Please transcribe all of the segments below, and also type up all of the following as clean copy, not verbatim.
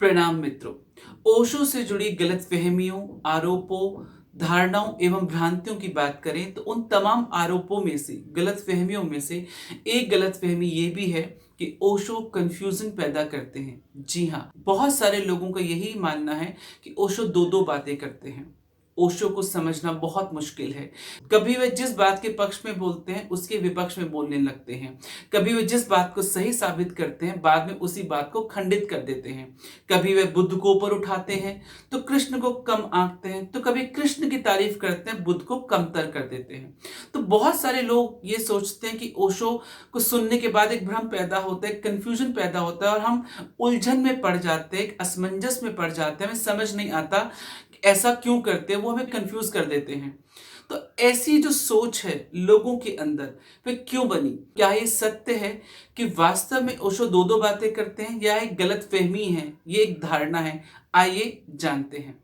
प्रणाम मित्रों। ओशो से जुड़ी गलतफहमियों, आरोपों, धारणाओं एवं भ्रांतियों की बात करें तो उन तमाम आरोपों में से, गलतफहमियों में से एक गलतफहमी ये भी है कि ओशो कंफ्यूजन पैदा करते हैं। जी हाँ, बहुत सारे लोगों का यही मानना है कि ओशो दो दो बातें करते हैं। ओशो को समझना बहुत मुश्किल है। कभी वे जिस बात के पक्ष में बोलते हैं उसके विपक्ष में बोलने लगते हैं। कभी वे जिस बात को सही साबित करते हैं बाद में उसी बात को खंडित कर देते हैं। कभी वे बुद्ध को ऊपर उठाते हैं तो कृष्ण को कम आंकते हैं, तो कभी कृष्ण की तारीफ करते हैं, बुद्ध को कमतर कर देते हैं। तो बहुत सारे लोग ये सोचते हैं कि ओशो को सुनने के बाद एक भ्रम पैदा होता है, कंफ्यूजन पैदा होता है और हम उलझन में पड़ जाते हैं, एक असमंजस में पड़ जाते हैं। हमें समझ नहीं आता कि ऐसा क्यों करते हैं, वो हमें कंफ्यूज कर देते हैं। तो ऐसी जो सोच है लोगों के अंदर वे क्यों बनी? क्या ये सत्य है कि वास्तव में ओशो दो दो बातें करते हैं या एक गलतफहमी है, ये एक धारणा है? आइए जानते हैं।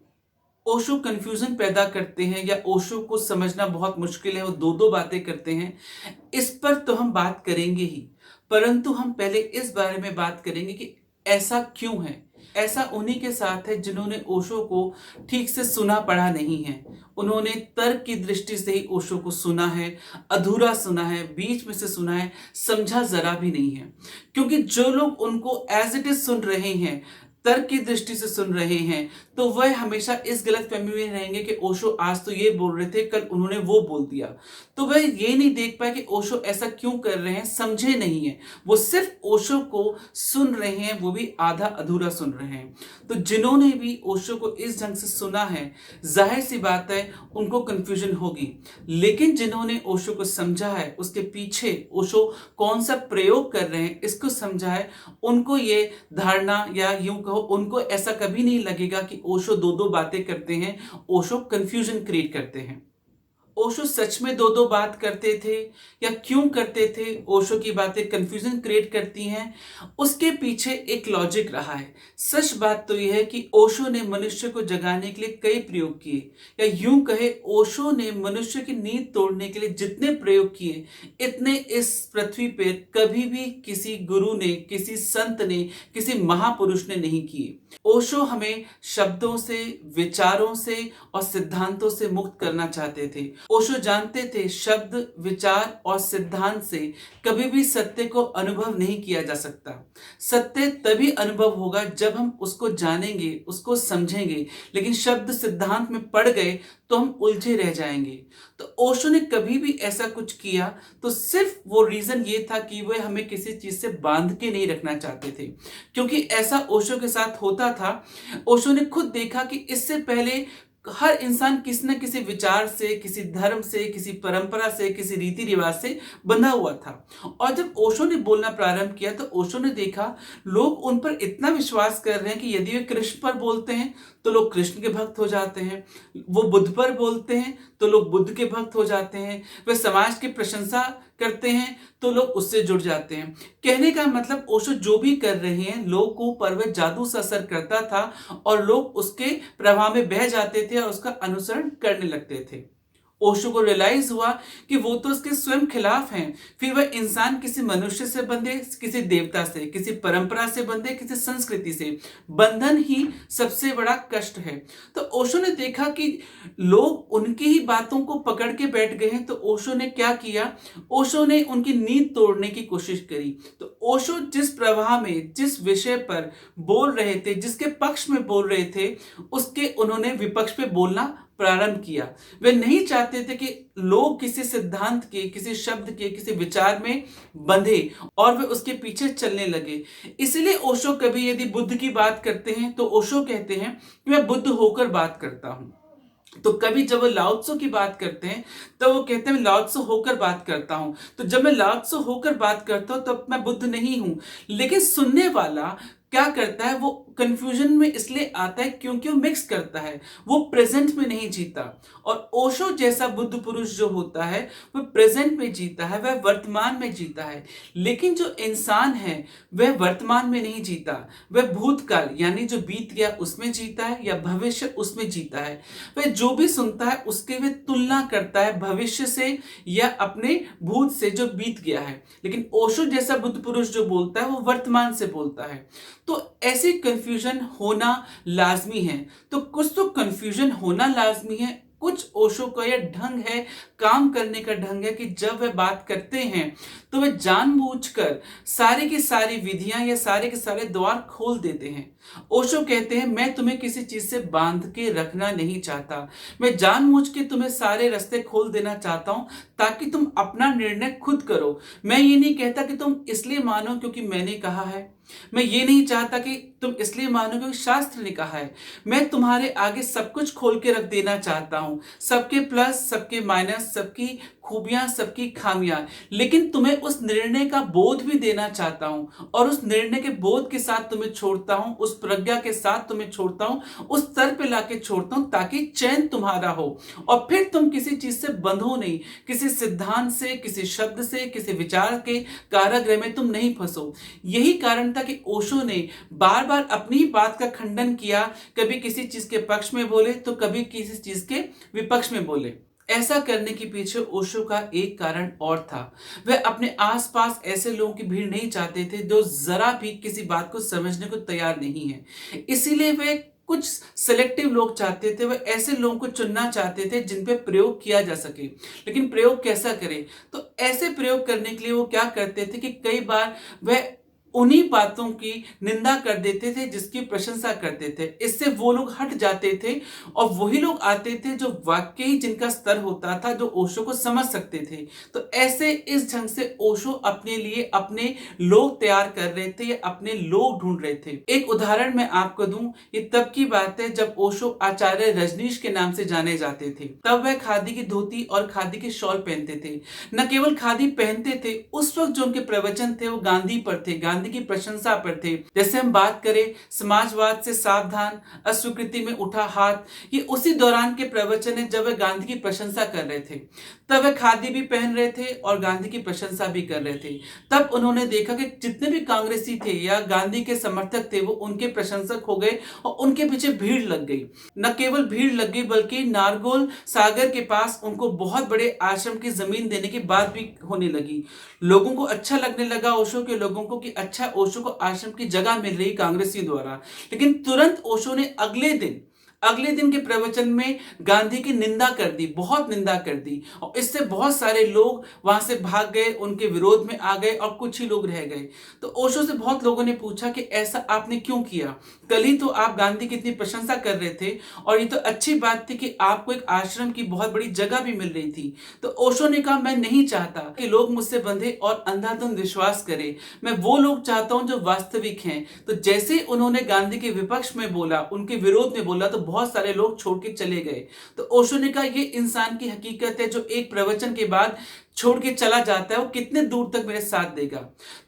ओशो कंफ्यूजन पैदा करते हैं या ओशो को समझना बहुत मुश्किल है, वो दो दो बातें करते हैं, इस पर तो हम बात करेंगे ही। परंतु हम पहले इस बारे में बात करेंगे कि ऐसा क्यों है। ऐसा उन्हीं के साथ है जिन्होंने ओशो को ठीक से सुना पढ़ा नहीं है। उन्होंने तर्क की दृष्टि से ही ओशो को सुना है, अधूरा सुना है, बीच में से सुना है, समझा जरा भी नहीं है। क्योंकि जो लोग उनको एज इट इज सुन रहे हैं, तर्क की दृष्टि से सुन रहे हैं, तो वह हमेशा इस गलतफहमी में रहेंगे कि ओशो आज तो ये बोल रहे थे, कल उन्होंने वो बोल दिया। तो वह ये नहीं देख पाए कि ओशो ऐसा क्यों कर रहे हैं, समझे नहीं है। वो सिर्फ ओशो को सुन रहे हैं, वो भी आधा अधूरा सुन रहे हैं। तो जिन्होंने भी ओशो को इस ढंग से सुना है, जाहिर सी बात है उनको कंफ्यूजन होगी। लेकिन जिन्होंने ओशो को समझा है, उसके पीछे ओशो कौन सा प्रयोग कर रहे हैं इसको समझा है, उनको ये धारणा या यूं कहो उनको ऐसा कभी नहीं लगेगा कि ओशो दो दो बातें करते हैं, ओशो कंफ्यूजन क्रिएट करते हैं। ओशो सच में दो दो बात करते थे या क्यों करते थे? ओशो की बातें कंफ्यूजन क्रिएट करती हैं, उसके पीछे एक लॉजिक रहा है। सच बात तो यह है कि ओशो ने मनुष्य को जगाने के लिए कई प्रयोग किए, या यूं कहे ओशो ने मनुष्य की नींद तोड़ने के लिए जितने प्रयोग किए, इतने इस पृथ्वी पर कभी भी किसी गुरु ने, किसी संत ने, किसी महापुरुष ने नहीं किए। ओशो हमें शब्दों से, विचारों से और सिद्धांतों से मुक्त करना चाहते थे। ओशो जानते थे शब्द, विचार और सिद्धांत से कभी भी सत्य को अनुभव नहीं किया जा सकता। सत्य तभी अनुभव होगा जब हम उसको जानेंगे, उसको समझेंगे। लेकिन शब्द सिद्धांत में पड़ गए तो हम उलझे रह जाएंगे। तो ओशो ने कभी भी ऐसा कुछ किया तो सिर्फ वो रीजन ये था कि वह हमें किसी चीज से बांध के नहीं रखना चाहते थे। क्योंकि ऐसा ओशो के साथ होता था। ओशो ने खुद देखा कि इससे पहले हर इंसान किसी न किसी विचार से, किसी धर्म से, किसी परंपरा से, किसी रीति रिवाज से बंधा हुआ था। और जब ओशो ने बोलना प्रारंभ किया तो ओशो ने देखा लोग उन पर इतना विश्वास कर रहे हैं कि यदि वे कृष्ण पर बोलते हैं तो लोग कृष्ण के भक्त हो जाते हैं, वो बुद्ध पर बोलते हैं तो लोग बुद्ध के भक्त हो जाते हैं, वे समाज की प्रशंसा करते हैं तो लोग उससे जुड़ जाते हैं। कहने का मतलब ओशो जो भी कर रहे हैं लोगों पर वह जादू सा असर करता था और लोग उसके प्रभाव में बह जाते थे और उसका अनुसरण करने लगते थे। ओशो को रियलाइज हुआ कि वो तो उसके स्वयं खिलाफ हैं। फिर वह इंसान किसी मनुष्य से बंधे, किसी देवता से, किसी परंपरा से बंधे, किसी संस्कृति से, बंधन ही सबसे बड़ा कष्ट है। तो ओशो ने देखा कि लोग उनकी ही बातों को पकड़ के बैठ गए हैं। तो ओशो ने क्या किया? ओशो ने उनकी नींद तोड़ने की कोशिश करी। तो ओशो जिस प्रवाह में, जिस विषय पर बोल रहे थे, जिसके पक्ष में बोल रहे थे, उसके उन्होंने विपक्ष पे बोलना प्रारंभ किया। वे नहीं चाहते थे कि लोग किसी सिद्धांत के, किसी शब्द के, किसी विचार में बंधे और वे उसके पीछे चलने लगे। इसलिए ओशो कभी यदि बुद्ध की बात करते हैं तो ओशो कहते हैं कि मैं बुद्ध होकर बात करता हूं। तो कभी जब वो लाओ त्सो की बात करते हैं तो वो कहते हैं मैं लाओ त्सो होकर बात करता हूं। तो जब मैं लाओ त्सो होकर बात करता हूं तब मैं बुद्ध नहीं हूं। लेकिन सुनने वाला क्या करता है? वो कंफ्यूजन में इसलिए आता है क्योंकि वो मिक्स करता है, वो प्रेजेंट में नहीं जीता। और ओशो जैसा बुद्ध पुरुष जो होता है वह प्रेजेंट में जीता है, वह वर्तमान में जीता है। लेकिन जो इंसान है वह वर्तमान में नहीं जीता, वह भूतकाल यानी जो बीत गया उसमें जीता है या भविष्य उसमें जीता है। वह जो भी सुनता है उसके वह तुलना करता है भविष्य से या अपने भूत से जो बीत गया है। लेकिन ओशो जैसा बुद्ध पुरुष जो बोलता है वो वर्तमान से बोलता है। तो ऐसे कन्फ्यूजन होना लाजमी है। तो कुछ तो कन्फ्यूजन होना लाजमी है, कुछ ओशो का यह ढंग है, काम करने का ढंग है कि जब वह बात करते हैं तो वह जानबूझकर सारी की सारी विधियां या सारे के सारे द्वार खोल देते हैं। ओशो कहते हैं, मैं तुम्हें किसी चीज से बांध के रखना नहीं चाहता, मैं जानबूझ के तुम्हें सारे रास्ते खोल देना चाहता हूं ताकि तुम अपना निर्णय खुद करो। मैं ये नहीं कहता कि तुम इसलिए मानो क्योंकि मैंने कहा है, मैं ये नहीं चाहता कि तुम इसलिए मानो क्योंकि शास्त्र ने कहा है। मैं तुम्हारे आगे सब कुछ खोल के रख देना चाहता हूं, सबके प्लस, सबके माइनस, सबकी खूबियां, सबकी खामियां, लेकिन तुम्हें उस निर्णय का बोध भी देना चाहता हूं और उस निर्णय के बोध के साथ तुम्हें छोड़ता हूं, उस प्रज्ञा के साथ तुम्हें छोड़ता हूं, उस स्तर पे लाके छोड़ता हूं ताकि चयन तुम्हारा हो और फिर तुम किसी चीज से बंधो नहीं, किसी सिद्धांत से, किसी शब्द से, किसी विचार के कारागृह में तुम नहीं फंसो। यही कारण था कि ओशो ने बार बार अपनी ही बात का खंडन किया, कभी किसी चीज के पक्ष में बोले तो कभी किसी चीज के विपक्ष में बोले। ऐसा करने के पीछे ओशो का एक कारण और था, वह अपने आसपास ऐसे लोगों की भीड़ नहीं चाहते थे जो जरा भी किसी बात को समझने को तैयार नहीं है। इसीलिए वे कुछ सिलेक्टिव लोग चाहते थे, वह ऐसे लोगों को चुनना चाहते थे जिन पे प्रयोग किया जा सके। लेकिन प्रयोग कैसा करें? तो ऐसे प्रयोग करने के लिए वो क्या करते थे कि कई बार वह उन्हीं बातों की निंदा कर देते थे जिसकी प्रशंसा करते थे। इससे वो लोग हट जाते थे और वही लोग आते थे जो वाकई जिनका स्तर होता था, जो ओशो को समझ सकते थे। तो ऐसे इस ढंग से ओशो अपने लिए अपने लोग तैयार कर रहे थे या अपने लोग ढूंढ रहे थे। एक उदाहरण मैं आपको दूं, ये तब की बात है जब ओशो आचार्य रजनीश के नाम से जाने जाते थे। तब वह खादी की धोती और खादी के शॉल पहनते थे। न केवल खादी पहनते थे, उस वक्त जो उनके प्रवचन थे वो गांधी पर थे, गांधी की प्रशंसा पर थे। जैसे हम बात करें समाजवाद से सावधान, अस्वीकृति में उठा हाथ, ये उसी दौरान के प्रवचन है जब वे गांधी की प्रशंसा कर रहे थे। तब वे खादी भी पहन रहे थे और गांधी की प्रशंसा भी कर रहे थे। तब उन्होंने देखा कि जितने भी कांग्रेसी थे या गांधी के समर्थक थे वो उनके प्रशंसक हो गए और उनके पीछे भीड़ लग गई। न केवल भीड़ लग गई बल्कि नारगोल सागर के पास उनको बहुत बड़े आश्रम की जमीन देने की बात भी होने लगी। लोगों को अच्छा लगने लगा, ओशो के लोगों को, कि अच्छा ओशो को आश्रम की जगह मिल रही कांग्रेसी द्वारा। लेकिन तुरंत ओशो ने अगले दिन के प्रवचन में गांधी की निंदा कर दी, बहुत निंदा कर दी और इससे बहुत सारे लोग वहां से भाग गए, उनके विरोध में आ गए और कुछ ही लोग रह गए। तो ओशो से बहुत लोगों ने पूछा कि ऐसा आपने क्यों किया? कल ही तो आप गांधी की इतनी प्रशंसा कर रहे थे और ये तो अच्छी बात थी कि आपको एक आश्रम की बहुत बड़ी जगह भी मिल रही थी। तो ओशो ने कहा, मैं नहीं चाहता कि लोग मुझसे बंधे और अंधाधुंध विश्वास करें, मैं वो लोग चाहता हूं जो वास्तविक हैं। तो जैसे उन्होंने गांधी के विपक्ष में बोला, उनके विरोध में बोला, तो बहुत सारे लोग छोड़ के चले गए। तो ओशो ने कहा, ये इंसान की हकीकत है जो एक प्रवचन के बाद छोड़ के चला जाता है, वो कितने दूर तक मेरे साथ देगा।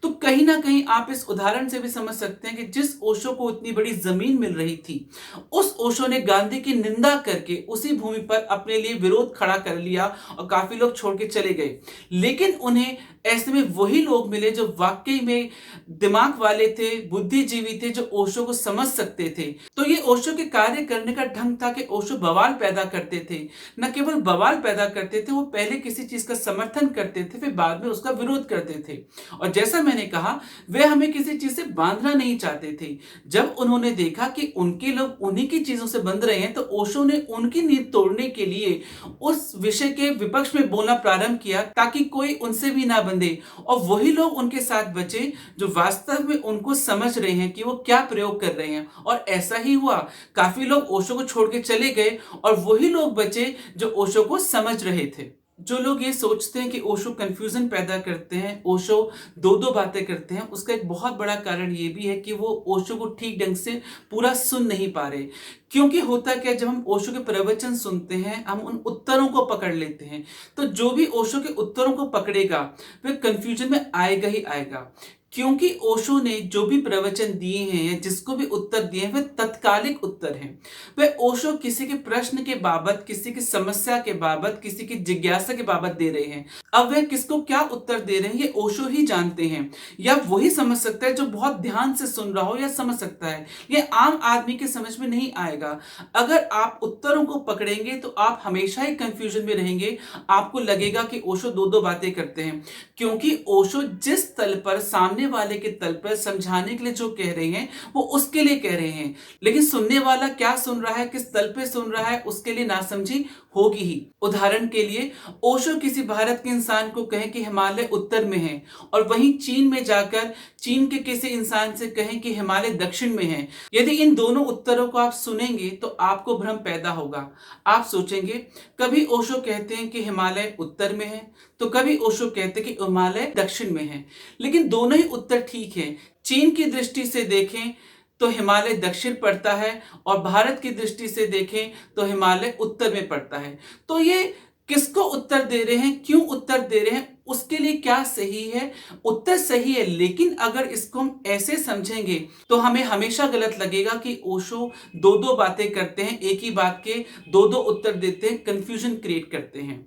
तो कहीं ना कहीं आप इस उदाहरण से भी समझ सकते हैं कि जिस ओशो को इतनी बड़ी जमीन मिल रही थी, उस ओशो ने गांधी की निंदा करके उसी भूमि पर अपने लिए विरोध खड़ा कर लिया और काफी लोग छोड़ के चले गए। लेकिन उन्हें ऐसे में वही लोग मिले जो वाकई में दिमाग वाले थे, बुद्धिजीवी थे, जो ओशो को समझ सकते थे। तो ये ओशो के कार्य करने का ढंग था कि ओशो बवाल पैदा करते थे। न केवल बवाल पैदा करते थे, वो पहले किसी चीज का समर्थन करते थे, फिर बाद में उसका विरोध करते थे। और जैसा मैंने कहा, वे हमें किसी चीज से बांधना नहीं चाहते थे। जब उन्होंने देखा कि उनके लोग उन्हीं की चीजों से बंध रहे हैं, तो ओशो ने उनकी नींद तोड़ने के लिए उस विषय के विपक्ष में बोलना प्रारंभ किया ताकि कोई उनसे भी ना बंधे और वही लोग उनके साथ बचे जो वास्तव में उनको समझ रहे हैं कि वो क्या प्रयोग कर रहे हैं। और ऐसा ही हुआ, काफी लोग ओशो को छोड़ के चले गए और वही लोग बचे जो ओशो को समझ रहे थे। जो लोग ये सोचते हैं कि ओशो कंफ्यूजन पैदा करते हैं, ओशो दो दो बातें करते हैं, उसका एक बहुत बड़ा कारण ये भी है कि वो ओशो को ठीक ढंग से पूरा सुन नहीं पा रहे। क्योंकि होता क्या, जब हम ओशो के प्रवचन सुनते हैं, हम उन उत्तरों को पकड़ लेते हैं। तो जो भी ओशो के उत्तरों को पकड़ेगा वह कंफ्यूजन में आएगा ही आएगा। क्योंकि ओशो ने जो भी प्रवचन दिए हैं या जिसको भी उत्तर दिए हैं, वे तत्कालिक उत्तर हैं। वे ओशो किसी के प्रश्न के बाबत, किसी की समस्या के बाबत, किसी की जिज्ञासा के बाबत दे रहे हैं। अब वे किसको क्या उत्तर दे रहे हैं ये ओशो ही जानते हैं, या वही समझ सकता है जो बहुत ध्यान से सुन रहा हो या समझ सकता है। ये आम आदमी के समझ में नहीं आएगा। अगर आप उत्तरों को पकड़ेंगे तो आप हमेशा ही कंफ्यूजन में रहेंगे। आपको लगेगा कि ओशो दो दो बातें करते हैं, क्योंकि ओशो जिस तल पर सामने सामने वाले के तल पर समझाने के लिए जो कह रहे हैं वो उसके लिए कह रहे हैं, लेकिन सुनने वाला क्या सुन रहा है, किस तल पे सुन रहा है, उसके लिए नासमझी होगी ही। उदाहरण के लिए ओशो किसी भारत के इंसान को कहें कि हिमालय उत्तर में है, और वहीं चीन में जाकर चीन के किसी इंसान से कहें कि हिमालय दक्षिण में है। यदि इन दोनों उत्तरों को आप सुनेंगे तो आपको भ्रम पैदा होगा। आप सोचेंगे, कभी ओशो कहते हैं कि हिमालय उत्तर में है, तो कभी ओशो कहते हैं कि हिमालय दक्षिण में है, लेकिन दोनों ही उत्तर ठीक है। चीन की दृष्टि से देखें तो हिमालय दक्षिण पड़ता है, और भारत की दृष्टि से देखें तो हिमालय उत्तर में पड़ता है। तो ये किसको उत्तर दे रहे हैं, क्यों उत्तर दे रहे हैं, उसके लिए क्या सही है? उत्तर सही है, लेकिन अगर इसको हम ऐसे समझेंगे तो हमें हमेशा गलत लगेगा कि ओशो दो दो बातें करते हैं, एक ही बात के दो दो उत्तर देते हैं, कंफ्यूजन क्रिएट करते हैं।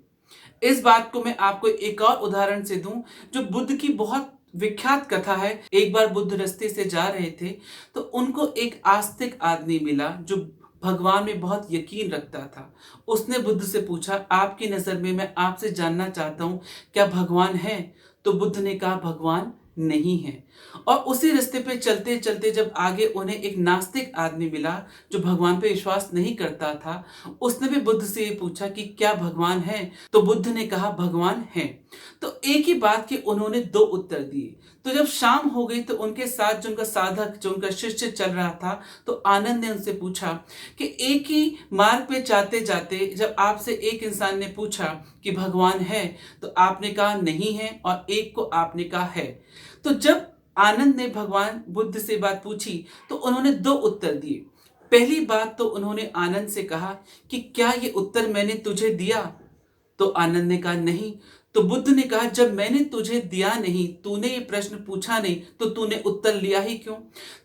इस बात को मैं आपको एक और उदाहरण से दूं, जो बुद्ध की बहुत विख्यात कथा है। एक बार बुद्ध रास्ते से जा रहे थे तो उनको एक आस्तिक आदमी मिला जो भगवान में बहुत यकीन रखता था। उसने बुद्ध से पूछा, आपकी नजर में मैं आपसे जानना चाहता हूं, क्या भगवान है? तो बुद्ध ने कहा, भगवान नहीं है। और उसी रास्ते पे चलते चलते जब आगे उन्हें एक नास्तिक आदमी मिला जो भगवान पे विश्वास नहीं करता था, उसने भी बुद्ध से ये पूछा कि क्या भगवान है? तो बुद्ध ने कहा, भगवान है। तो एक ही बात के उन्होंने दो उत्तर दिए। तो जब शाम हो गई तो उनके साथ जो उनका साधक, जो उनका शिष्य चल रहा था, तो आनंद ने उनसे पूछा कि एक ही मार्ग पे जाते जाते जब आपसे एक इंसान ने पूछा कि भगवान है, तो आपने कहा नहीं है, और एक को आपने कहा है। तो जब आनंद ने भगवान बुद्ध से बात पूछी तो उन्होंने दो उत्तर दिए। पहली बात तो उन्होंने आनंद से कहा कि क्या ये उत्तर मैंने तुझे दिया? तो आनंद ने कहा नहीं। तो बुद्ध ने कहा, जब मैंने तुझे दिया नहीं, तूने ये प्रश्न पूछा नहीं, तो तूने उत्तर लिया ही क्यों?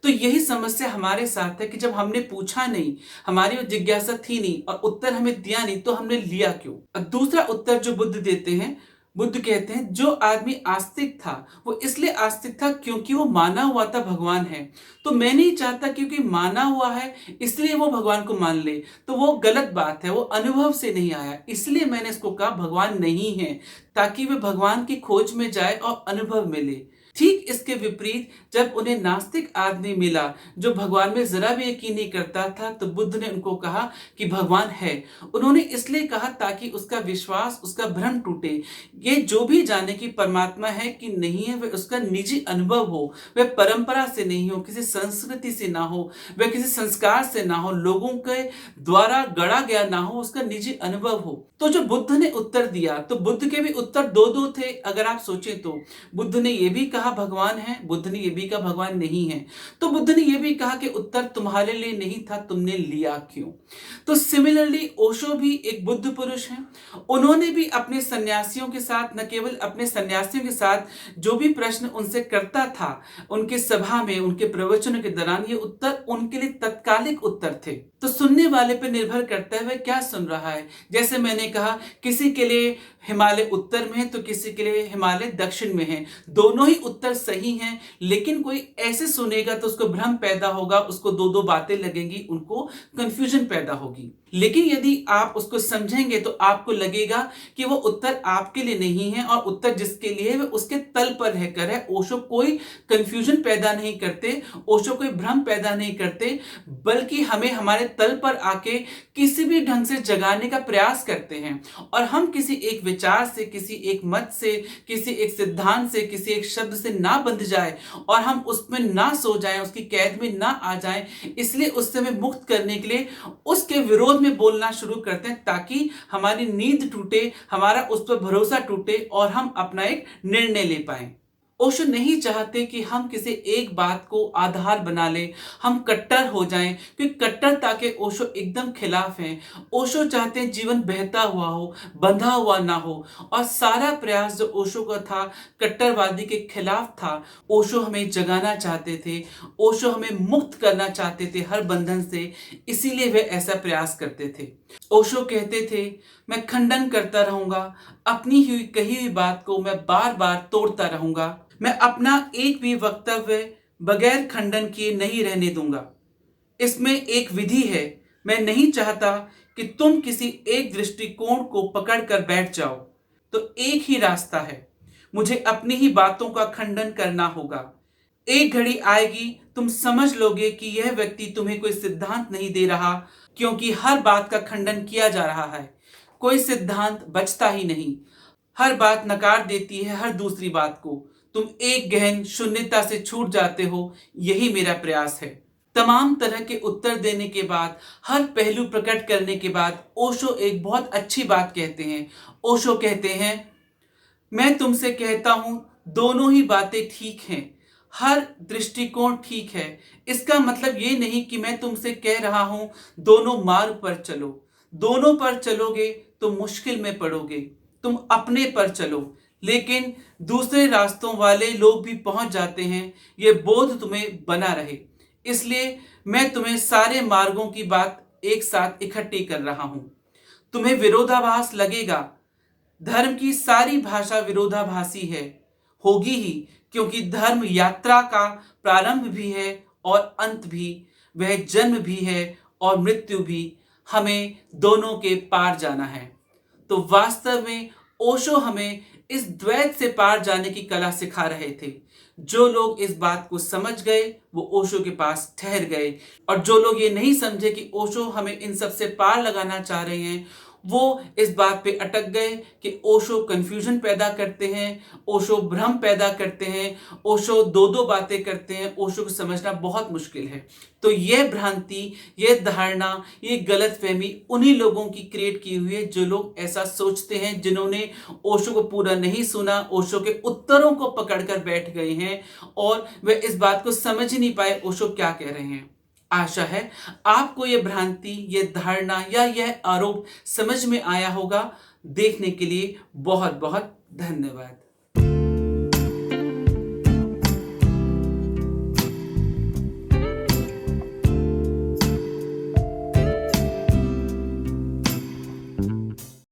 तो यही समस्या हमारे साथ है कि जब हमने पूछा नहीं, हमारी वो जिज्ञासा थी नहीं और उत्तर हमें दिया नहीं, तो हमने लिया क्यों? अब दूसरा उत्तर जो बुद्ध देते हैं, बुद्ध कहते हैं जो आदमी आस्तिक था वो इसलिए आस्तिक था क्योंकि वो माना हुआ था भगवान है। तो मैं नहीं चाहता क्योंकि माना हुआ है इसलिए वो भगवान को मान ले, तो वो गलत बात है, वो अनुभव से नहीं आया, इसलिए मैंने इसको कहा भगवान नहीं है, ताकि वे भगवान की खोज में जाए और अनुभव मिले। ठीक इसके विपरीत जब उन्हें नास्तिक आदमी मिला जो भगवान में जरा भी यकीन नहीं करता था, तो बुद्ध ने उनको कहा कि भगवान है। उन्होंने इसलिए कहा ताकि उसका विश्वास, उसका भ्रम टूटे। ये जो भी जाने कि परमात्मा है कि नहीं है, वह उसका निजी अनुभव हो, वह परंपरा से नहीं हो, किसी संस्कृति से ना हो, वह किसी संस्कार से ना हो, लोगों के द्वारा गढ़ा गया ना हो, उसका निजी अनुभव हो। तो जो बुद्ध ने उत्तर दिया, तो बुद्ध के भी उत्तर दो दो थे। अगर आप सोचें तो बुद्ध ने यह भी कहा भगवान है, बुद्ध ने यह भी कहा भगवान नहीं है। तो बुद्ध ने यह भी कहा कि उत्तर तुम्हारे लिए नहीं था, तुमने लिया क्यों? तो सिमिलरली ओशो भी एक बुद्ध पुरुष हैं। उन्होंने भी अपने सन्यासियों के साथ, न केवल अपने सन्यासियों के साथ, जो भी प्रश्न उनसे करता था उनके सभा में, उनके प्रवचनों के दौरान, ये उत्तर उनके लिए तत्कालिक उत्तर थे। तो सुनने वाले पर निर्भर करता है वह क्या सुन रहा है। जैसे मैंने कहा, किसी के लिए हिमालय उत्तर में है तो किसी के लिए हिमालय दक्षिण में है। दोनों ही उत्तर सही हैं, लेकिन कोई ऐसे सुनेगा तो उसको भ्रम पैदा होगा, उसको दो दो बातें लगेंगी, उनको कंफ्यूजन पैदा होगी। लेकिन यदि आप उसको समझेंगे तो आपको लगेगा कि वो उत्तर आपके लिए नहीं है, और उत्तर जिसके लिए है वह उसके तल पर रहकर है। ओशो कोई कंफ्यूजन पैदा नहीं करते, ओशो कोई भ्रम पैदा नहीं करते, बल्कि हमें हमारे तल पर आके किसी भी ढंग से जगाने का प्रयास करते हैं। और हम किसी एक विचार से, किसी एक मत से, किसी एक सिद्धांत से, किसी एक शब्द से ना बंध जाए और हम उसमें ना सो जाएं, उसकी कैद में ना आ जाएं, इसलिए उससे हमें मुक्त करने के लिए उसके विरोध में बोलना शुरू करते हैं, ताकि हमारी नींद टूटे, हमारा उस पर भरोसा टूटे और हम अपना एक निर्णय ले पाएं। ओशो नहीं चाहते कि हम किसी एक बात को आधार बना लें, हम कट्टर हो जाएं, क्योंकि कट्टरता के ओशो एकदम खिलाफ हैं। ओशो चाहते हैं जीवन बहता हुआ हो, बंधा हुआ ना हो, और सारा प्रयास जो ओशो का था कट्टरवादी के खिलाफ था। ओशो हमें जगाना चाहते थे, ओशो हमें मुक्त करना चाहते थे हर बंधन से, इसीलिए वे ऐसा प्रयास करते थे। ओशो कहते थे, मैं खंडन करता रहूंगा, अपनी हुई कही हुई बात को मैं बार बार तोड़ता रहूंगा, मैं अपना एक भी वक्तव्य बगैर खंडन किए नहीं रहने दूंगा। इसमें एक विधि है, मैं नहीं चाहता कि तुम किसी एक दृष्टिकोण को पकड़कर बैठ जाओ। तो एक ही रास्ता है, मुझे अपनी ही बातों का खंडन करना होगा। एक घड़ी आएगी तुम समझ लोगे कि यह व्यक्ति तुम्हें कोई सिद्धांत नहीं दे रहा, क्योंकि हर बात का खंडन किया जा रहा है। कोई सिद्धांत बचता ही नहीं। हर बात नकार देती है हर दूसरी बात को। तुम एक गहन शून्यता से छूट जाते हो, यही मेरा प्रयास है। तमाम तरह के उत्तर देने के बाद, हर पहलू प्रकट करने के बाद ओशो एक बहुत अच्छी बात कहते हैं। ओशो कहते हैं, मैं तुमसे कहता हूं दोनों ही बातें ठीक हैं, हर दृष्टिकोण ठीक है। इसका मतलब ये नहीं कि मैं तुमसे कह रहा हूं दोनों मार्ग पर चलो। दोनों पर चलोगे तो मुश्किल में पड़ोगे। तुम अपने पर चलो, लेकिन दूसरे रास्तों वाले लोग भी पहुंच जाते हैं, ये बोध तुम्हें बना रहे। इसलिए मैं तुम्हें सारे मार्गों की बात एक साथ इकट्ठी कर रहा हूं। तुम्हें विरोधाभास लगेगा। धर्म की सारी भाषा विरोधाभासी है, होगी ही, क्योंकि धर्म यात्रा का प्रारंभ भी है और अंत भी। वह जन्म भी है और मृत्यु भी। हमें दोनों के पार जाना है। तो वास्तव में ओशो हमें इस द्वैत से पार जाने की कला सिखा रहे थे। जो लोग इस बात को समझ गए वो ओशो के पास ठहर गए, और जो लोग ये नहीं समझे कि ओशो हमें इन सब से पार लगाना चाह रहे हैं, वो इस बात पे अटक गए कि ओशो कंफ्यूजन पैदा करते हैं, ओशो भ्रम पैदा करते हैं, ओशो दो दो बातें करते हैं। ओशो को समझना बहुत मुश्किल है। तो यह भ्रांति, यह धारणा, ये गलतफहमी उन्हीं लोगों की क्रिएट की हुई है जो लोग ऐसा सोचते हैं, जिन्होंने ओशो को पूरा नहीं सुना, ओशो के उत्तरों को पकड़कर बैठ गए हैं और वे इस बात को समझ ही नहीं पाए ओशो क्या कह रहे हैं। आशा है आपको यह भ्रांति, यह धारणा या यह आरोप समझ में आया होगा। देखने के लिए बहुत बहुत धन्यवाद।